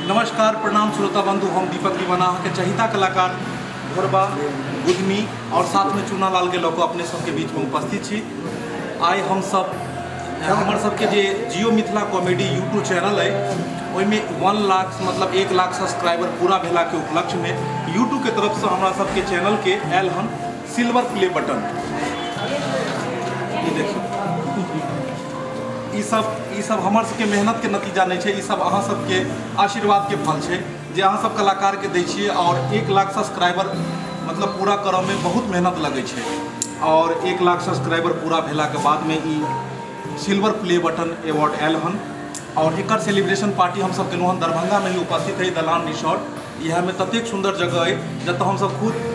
नमस्कार प्रणाम श्रोता बंधु, हम दीपक दीवाना के चहिता कलाकार घोरबा गुदमी और साथ में चूना लाल के लोग अपने सबके बीच में उपस्थित छी। आइ हम सब हमार सबके जे जियो मिथिला कॉमेडी यूट्यूब चैनल है ओइमे 1 लाख मतलब 1 लाख सब्सक्राइबर पूरा भेला के उपलक्ष्य में यूट्यूब के तरफ से हमारा सबके चैनल के आयल हन सिल्वर प्ले बटन। ये देखिए ई सब हमार सबके मेहनत के नतीजा नहीं है, ई सब अहाँ सबके आशीर्वाद के फल है जे अहाँ सब कलाकार के दै छियै। और 1 लाख सब्सक्राइबर मतलब पूरा करऽ में बहुत मेहनत लगे छै और 1 लाख सब्सक्राइबर पूरा भेला के बाद में ई सिल्वर प्ले बटन अवार्ड आयल हन। और एकर सेलिब्रेशन पार्टी हम सब केलहुँ हन दरभंगा में ही उपस्थित है दलान रिसोर्ट। यह में ततेक सुंदर जगह है जतऽ हम सब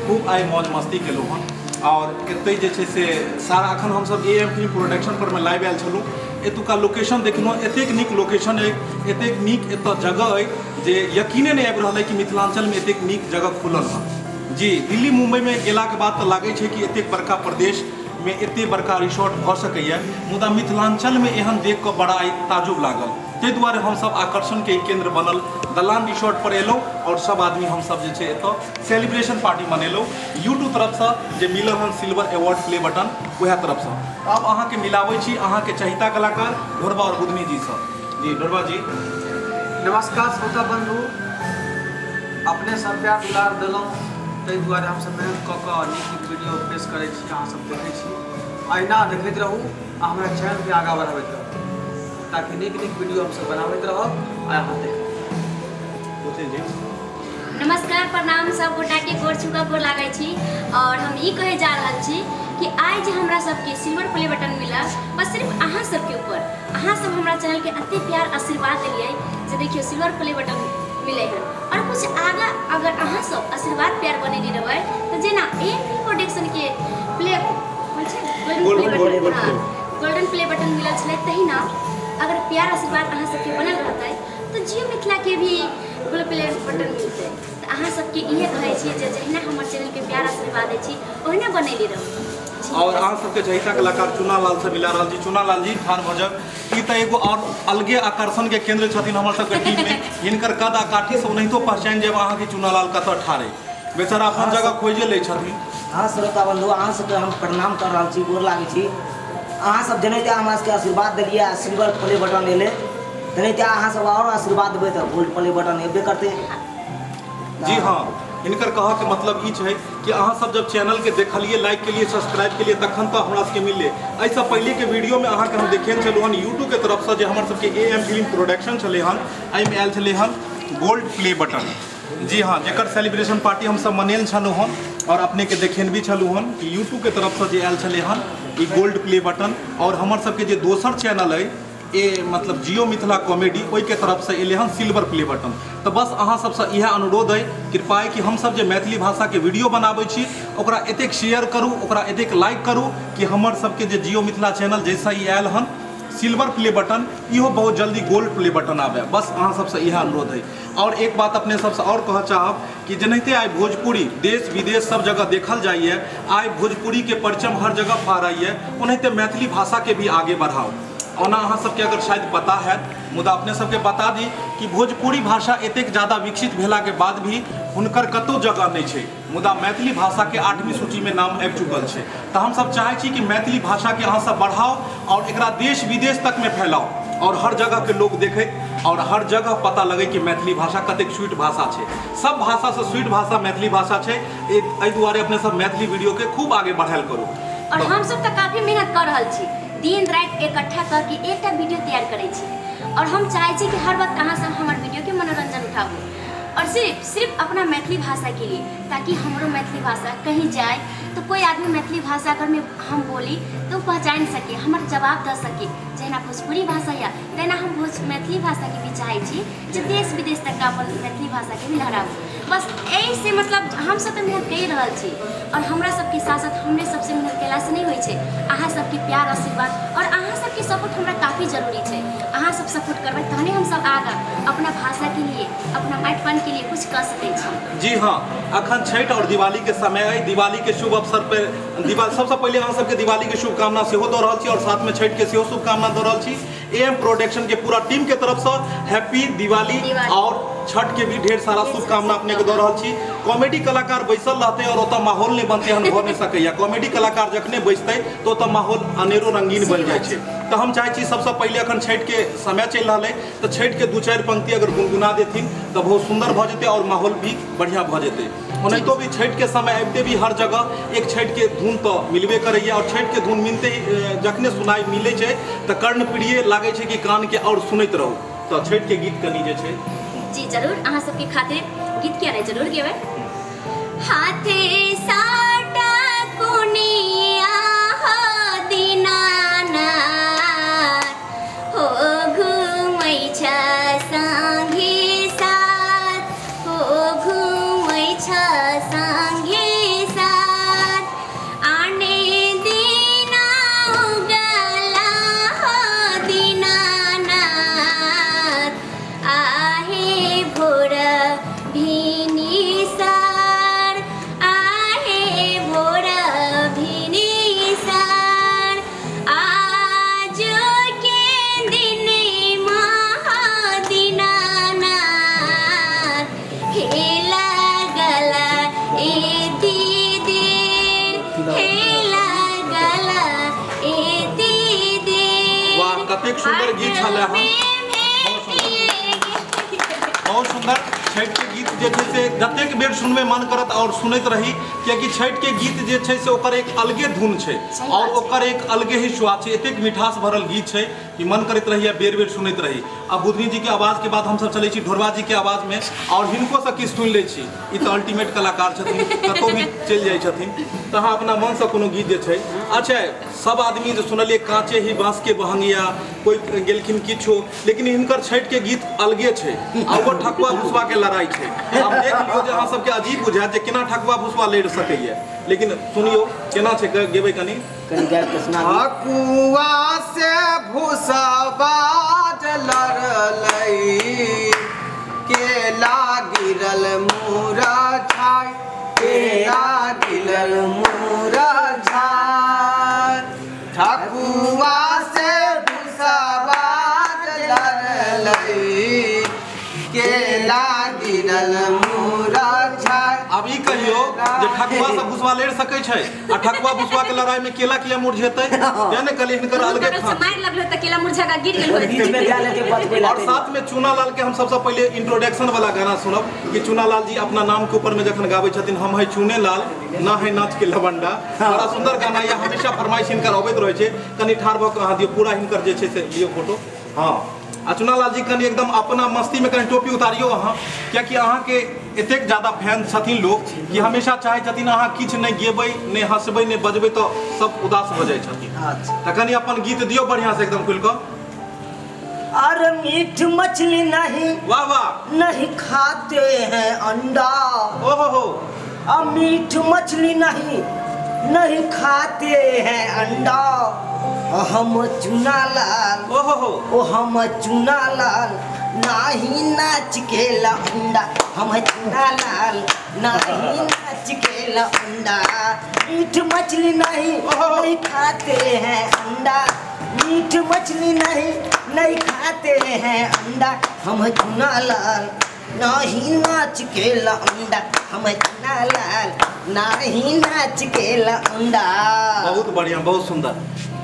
खूब आइ मौज मस्ती केलहुँ हन। और एतै जे छै से सारा अखन हम सब AM फिल्म प्रोडक्शन पर में लाइव आयल छलहुँ। एतुका लोकेशन देखलहुँ, एतेक नीक लोकेशन है, एतेक नीक एतऽ जगह है जे यकीने नहीं आबि रहल है कि मिथिलांचल में एतेक नीक जगह खुलल है। जी दिल्ली मुंबई में गेला के बाद तो लगे छै कि एतेक बड़का प्रदेश में एते बड़का रिसोर्ट भऽ सकैए, मुदा मिथिलांचल में एहन देख कऽ बड़ा ताजुब लागल। ताहि दुआरे हम सब आकर्षण के केंद्र बनल दलान रिसोर्ट पर एलहुँ और सब आदमी हम सब जे छै एतऽ सेलिब्रेशन पार्टी मनेलहुँ यूट्यूब तरफ से जे मिलल हन सिल्वर अवार्ड प्ले बटन वह तरफ से। अब अहाँ के मिलाबै छी अहाँ के चहिता कलाकार घोरबा और गुदमी जी से। जी घोरबा जी नमस्कार श्रोता बंधु, अपने सब प्यार दुलार देलहुँ ताहि दुआरे हम सब मेहनत कऽ कऽ नीक वीडियो पेश करै छी, अहाँ सब देखै छी। अहिना देखैत रहू आ हमरा चैनल के आगाँ बढ़ाबैत रहू ताकि नीक वीडियो हम सब बनाबैत रहब आ अहाँ देखब। नमस्कार प्रणाम, सब गोटा के गोर छुका गोर लागै छी। और हम ई कहे जा रहल छी कि आइ जे हमरा सबके सिल्वर प्ले बटन मिला बस सिर्फ अहाँ सबके ऊपर, अहाँ सब हमरा चैनल के अति प्यार आशीर्वाद दिलिए जे देखियो सिल्वर प्ले बटन मिले हैं। और कुछ आगा अगर अहाँ सब आशीर्वाद प्यार बनेली रहबै तो जेना AM फिल्म प्रोडक्शन के गोल्डन प्ले बटन मिलल छलै तहिना अगर प्यार आशीर्वाद अहाँ सबके बनल रहतै तो जियो मिथिला के भी गोल्डन प्ले बटन मिलतै। तो अहाँ सबके इहे कहै छी जे जहिना हमर चैनल के प्यार आशीर्वाद दै छी ओहिना बनैली रहू। और अहाँ सबके चहिता कलाकार चूना लाल से मिला रहा जी। चूना लाल जी ठान भजक ई तो एगो और अलगे आकर्षण के केंद्र छथिन हमर सबके टीम में। हिनकर कद आ काठी से ओनाहितो पहचान जाब अहाँ के चूना लाल कतऽ ठाढ़े बेचारा अपन जगह खोजे लै छथिन। हाँ श्रोता बंधु, अहाँ सबके हम प्रणाम कर रहा छी, गोर लागै छी। अहाँ सब जनाते हमरा सबके आशीर्वाद दिलिए सिल्वर प्ले बटन एले, जनाते अहाँ सब और आशीर्वाद देबै तो गोल्ड प्ले बटन एबे करते। जी हाँ, इनकर कहा के मतलब ई है कि अहाँ सब जब चैनल के देखलिए, लाइक के लिए, सब्सक्राइब के लिए तखन तो हमरा सबके मिले। ऐसा पहले के वीडियो में अहाँ के हम देखे चलू हन यूट्यूब के तरफ से जे हमर सबके AM फिल्म प्रोडक्शन चले हन एहिमे आयल छले हन गोल्ड प्ले बटन। जी हाँ, जेकर सेलिब्रेशन पार्टी हम सब मनेल छलहुँ हन और अपने के देखेन भी छलहुँ हन कि यूट्यूब के तरफ से जे आयल छले हन ई गोल्ड प्ले बटन। और हमर सबके जे दोसर चैनल है मतलब जियो मिथिला कॉमेडी ओई के तरफ से एले हन सिल्वर प्ले बटन। तो बस अहाँ सबसे यह अनुरोध है, कृपा है कि हम सब जे मैथिली भाषा के वीडियो बनाबै छी ओकरा एतेक शेयर करू, ओकरा एतेक लाइक करू कि हमर सबके जे जियो मिथिला चैनल जैसा ही आयल हन सिल्वर प्ले बटन इहो बहुत जल्दी गोल्ड प्ले बटन आवे। बस अहाँ सबसे यह अनुरोध है। और एक बात अपने सबसे और कह चाहब कि जनाते आइ भोजपुरी देश विदेश सब जगह देखल जाइए, आइ भोजपुरी के परचम हर जगह फहराइए, ओनाहिते मैथिली भाषा के भी आगे बढ़ाओ। ओना अहाँ सबके अगर शायद पता है मुदा अपने सबके बता दी कि भोजपुरी भाषा एतेक ज़्यादा विकसित भेला के बाद भी हुनकर कतौ जगह नहीं है, मुदा मैथिली भाषा के 8वीं सूची में नाम आबि चुकल है। तो हम सब चाहे छी कि मैथिली भाषा के अहाँ सब बढ़ाओ और एकरा देश विदेश तक में फैलाओ और हर जगह के लोग देखे और हर जगह पता लगे कि मैथिली भाषा कतेक स्वीट भाषा है। सब भाषा से स्वीट भाषा मैथिली भाषा है। एहि दुआरे अपने सब मैथिली वीडियो के खूब आगे बढ़ायल करू। और हम सब तो काफी मेहनत कर रहल छी, दिन रात इकट्ठा करके एकटा वीडियो तैयार करै छी और हम चाहे छी कि हर वक्त अहाँ सब हमार वीडियो के मनोरंजन उठाबू और सिर्फ अपना मैथिली भाषा के लिए, ताकि हमरो मैथिली भाषा कहीं जाए तो कोई आदमी मैथिली भाषा अगर में हम बोली तो पहचान सके, हमार जवाब दे सके। जहिना भोजपुरी भाषा या तहिना हम मैथिली भाषा के भी चाहे छी जे देश विदेश तक अपन मैथिली भाषा के भी लहराबू। बस यही से मतलब हम सब तो मेहनत कर रहल छी और हमरा सबके साथ साथ हमरे सबसे मेहनत कैला से नहीं होई छै। अहाँ सबके प्यार आशीर्वाद और अहाँ सबके सपोर्ट हमरा काफ़ी जरूरी है। अहाँ सब सपोर्ट करबै तहने हम सब आगा अपना भाषा के लिए, अपना माटिपन के लिए कुछ कर सकै छी। जी हाँ, अखन छठ और दिवाली के समय है। दिवाली के शुभ अवसर पर सबसे पहले अहाँ सबके दिवाली के शुभकामना सेहो दऽ रहल छी और साथ में छठ के सेहो शुभकामना दऽ रहल छी। AM प्रोडक्शन के पूरा टीम के तरफ से हैप्पी दिवाली और छठ के भी ढेर सारा शुभकामना अपने के दे रहा छी। कॉमेडी कलाकार बैसल रहते और ओतऽ माहौल नहीं बनते हम भऽ नहीं सकैया। कॉमेडी कलाकार जखने बैसते तो ओतऽ माहौल अनेरो रंगीन बन जाए छे। तो हम चाहे छी सबसे पहले अखन छठ के समय चल रहा है तो छठ के 2-4 पंक्ति अगर गुनगुना देथिन तो बहुत सुंदर भ जेते और माहौल भी बढ़िया भ जेते। नहीं तो भी छठ के समय आबते भी हर जगह एक छठ के धुन तो मिलबे करैए और छठ के धुन मिलते ही जखने सुनाई मिले छे तो कर्णप्रिय लागे छे कि कान के और सुनैत रहू। तो छठ के गीत कनी जे छे जी जरूर अहाँ सबके खातिर गीत किया नहीं जरूर गेबै। हाथे साटा कोनिया हो दीनानाथ हो घुमै छ संगे साथ हो घुमै छ संगे साथ आने दिना उगला हो दीनानाथ आहे भोर भिनी सार आहे भोर भिनी सार आज के दिन महादीनानाथ हेला गला एती दे हेला गला एती दे। वाह कतेक सुंदर गीत छले हम बहुत सुंदर छठ के गीत जे छै से जतेक बेर सुनबे मन करत और सुनैत रही क्योंकि छठ के गीत जे छै से ओकर एक अलगे धुन छै और ओकर एक अलगे ही स्वाद छै। एतेक मिठास भरल गीत छै कि मन करैत रही बेर बेर सुनैत रही। अब बुधनी जी के आवाज के बाद हम सब चलै छी ढोरबा जी के आवाज में और हिनको से किछु सुनि लै छी। ई तो अल्टीमेट कलाकार छथिन कतौ भी चलि जाइ छथिन तो अहाँ अपना मन से कोनो गीत जे छै अच्छा सब आदमी जे सुनलिए कांचे ही बांस के बहंगिया कोई गेलखिन किछो लेकिन हिनकर छठ के गीत अलगे छै और वो ठकुआ भुसवा के लड़ाई छै। अब देख लियो जे अहाँ सबके अजीब बुझायत जे केना ठकुआ भुसवा लड़ सकैया लेकिन सुनियो केना छै गेबै कनी गाय के सुना ठकुआ से भुसवा लड़लै केला गिरल मुरा छाय केला गिरल मुरा छाय ठकुआ से भुसवा लड़लै केला गिरल मुरा छाय। अब ई कहियो जे ठकुआ से भुसवा लड़ सकै छै आ ठकुआ भुसवा के लड़ाई में केला किया मुरझेतै यानी कली हिनकर अलगे खान मार लगलो त केला मुरझा गिर गेल बीच में गाले के बचबे और साथ में चूना लाल के हम सबसे पहले इंट्रोडक्शन वाला गाना सुनब कि चूना लाल जी अपना नाम के ऊपर में जखन गाबै छथिन हम है चूने लाल ना है नाच के लवंडा बड़ा सुंदर गाना ये हमेशा फरमाइश हिनकर अबैत रहै छै। कनी ठाड़ भ के अहाँ दियौ पूरा हिनकर जे छै से लियो फोटो। हाँ आ चूना लाल जी कनी एकदम अपना मस्ती में कनी टोपी उतारियो अहाँ कियाकि अहाँ के एतेक ज्यादा फैन छथिन लोग कि हमेशा चाहे छथिन अहाँ किछु नहीं गेबै नहीं हंसबै नहीं बजबै तो सब उदास हो जाए छथिन। त कनी अपन गीत दियो बढ़िया से एकदम खुल के। अरे मीठ मछली नहीं वाह वाह नहीं खाते हैं अंडा ओ हो अब मीठ मछली नहीं खाते हैं अंडा हम चूना लाल ओ हम चूना लाल नाही नाच के लौंडा हम चूना लाल नाही नाच के लौंडा मीठ मछली नहीं खाते हैं अंडा मीठ मछली नहीं खाते हैं अंडा हम चूना लाल नहीं नाच के लौंडा हम चूना लाल नहीं नाच के लौंडा। बहुत बढ़िया बहुत सुंदर।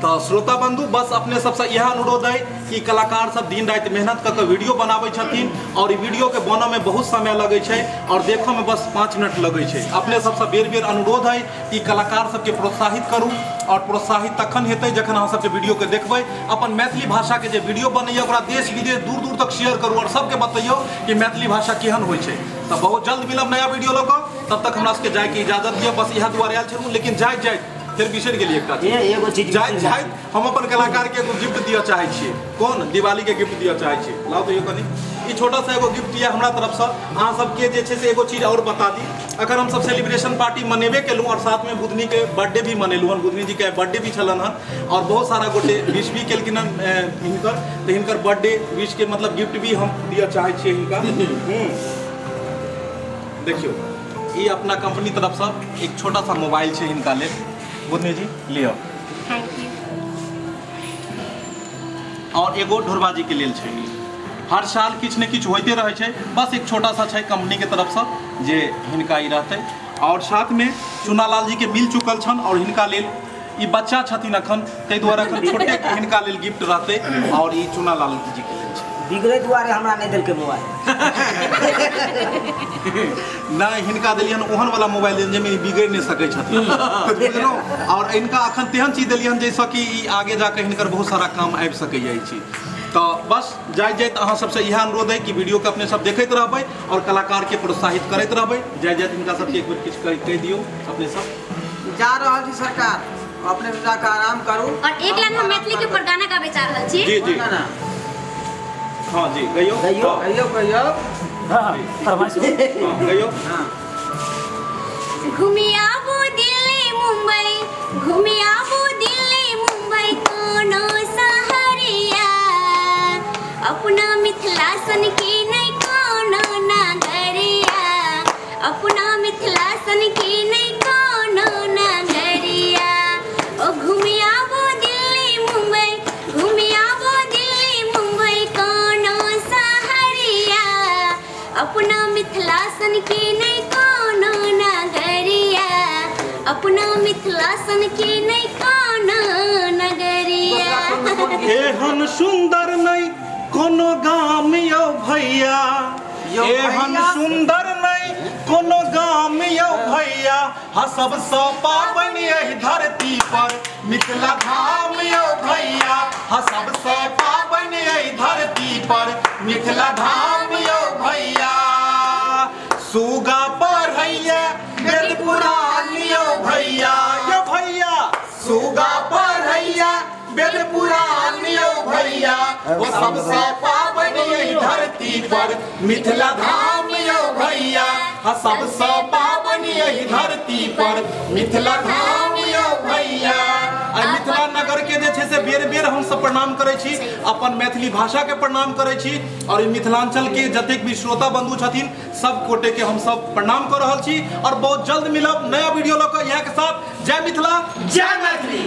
तो श्रोता बंधु बस अपने सबसे यह अनुरोध है कि कलाकार सब दिन रात मेहनत करके वीडियो बनाबै छथिन और वीडियो के बनने में बहुत समय लगे छै और देखो में बस 5 मिनट लगे छै। अपने सबसे बेर बेर अनुरोध है कि कलाकार सबके प्रोत्साहित करू और प्रोत्साहित तखन हेतै जखन अहाँ सबके वीडियो के देखबै। अपन मैथिली भाषा के जे वीडियो बनैया ओकरा देश विदेश दूर दूर तक शेयर करू और सबके बतैयौ कि मैथिली भाषा केहन होइ छै। तो बहुत जल्द मिलब नया वीडियो लऽ कऽ तब तक हमरा सबके जाय के इजाजत दियौ। बस इएह दुआरे आयल छलहुँ लेकिन जाय फिर बिसर गेलिए एकटा एगो चीज जाय हम अपन कलाकार के एगो गिफ्ट दिया चाहे छियै। कोन दिवाली के गिफ्ट दिया चाहे छियै लाओ तो ये कनी ई छोटा सा एगो गिफ्ट दिया हमरा तरफ से अहाँ सबके जे छै से एगो चीज और बता दी। अगर हम सब सेलिब्रेशन पार्टी मनेबे केलहुँ और साथ में बुधनी के बर्थडे भी मनेलहुँ हन बुधनी जी के बर्थडे भी छलन हन और बहुत सारा गोटे विश भी केलखिन हन हिनकर तो हिनकर बर्थडे विश के मतलब गिफ्ट भी हम दिया चाहे छियै हिनका। देखियो ये अपना कंपनी तरफ से एक छोटा सा मोबाइल है हिनका ले बुधनी जी लियो। Thank you. और एगो ढोरबाजी के लेल छै। हर साल किछु ने किछु होते रहे छै, बस एक छोटा सा छै कंपनी के तरफ से जे हिनका ई रहते। और साथ में चुनालाल जी के मिल चुकल छन और हिनका लेल ई बच्चा छथिन अखन, तै दुआरे अखन छोटे के हिनका लेल गिफ्ट रहते और ई चुनालाल जी के लेल छै। बिगड़े दुआरे हमरा नहीं दिल के मोबाइल नहीं हिनका दिलियन ओहन वाला मोबाइल दिलियन जे में बिगड़ नहीं सकै छथिन बुझलौ। और इनका अखन तेहन चीज दिलियन जैसा कि ई आगे जाके हिनकर बहुत सारा काम आबि सकै जाइ छै। तो बस जाइत अहाँ सबसे यह अनुरोध है कि वीडियो के अपने सब देखते रहबै और कलाकार के प्रोत्साहित करते रहबै। जाइत हिनका सबके एक बेर किछु कहि दियौ अपने सब। जा रहल छी सरकार, अपने जाके आराम करू। और एक लाइन हम मैथिली के ऊपर गाना गाबे चाह रहल छी। जी जी हाँ जी गइयो कहियो हाँ गइयो। घूमी आबो दिल्ली मुंबई, घूमी आबो दिल्ली मुंबई कोनो सहरिया, अपना मिथिला सन की नहीं कोनो नगरिया, अपना मिथिला सन की नहीं कोनो नगरिया। ओ घूमी आबो दिल्ली मुंबई, घूमी आबो दिल्ली मुंबई कोनो सहरिया, अपना मिथिला सन की नहीं कोनो नगरिया, अपना मिथिला सन की नहीं कोनो नगरिया। एहन सुंदर नहीं कोनो गाम यौ भैया, एहन सुंदर नहीं कोनो गाम यौ भैया, हसब सँ पाबनि एहि धरती पर मिथिला धाम यौ भैया, हसब सँ पाबनि एहि धरती पर मिथिला धाम यौ भैया। सुगा पढ़ैया वेद पुराण यौ भैया, यौ भैया सुगा पढ़ैया वेद पुराण यौ भैया, वो सबसे पाबनि एहि धरती पर मिथिला धाम यौ भैया, सबसे पाबनि एहि धरती पर मिथिला धाम यौ भैया। मिथिला नगर के जे छै से बेर बेर हम सब प्रणाम करै छी, अपन मैथिली भाषा के प्रणाम करै छी और मिथिलांचल के जतेक भी श्रोता बंधु छथिन सब कोटे के हम सब प्रणाम कर रहल छी। और बहुत जल्द मिलब नया वीडियो लऽ कऽ यहाँ के साथ। जय मिथिला जय मैथिली।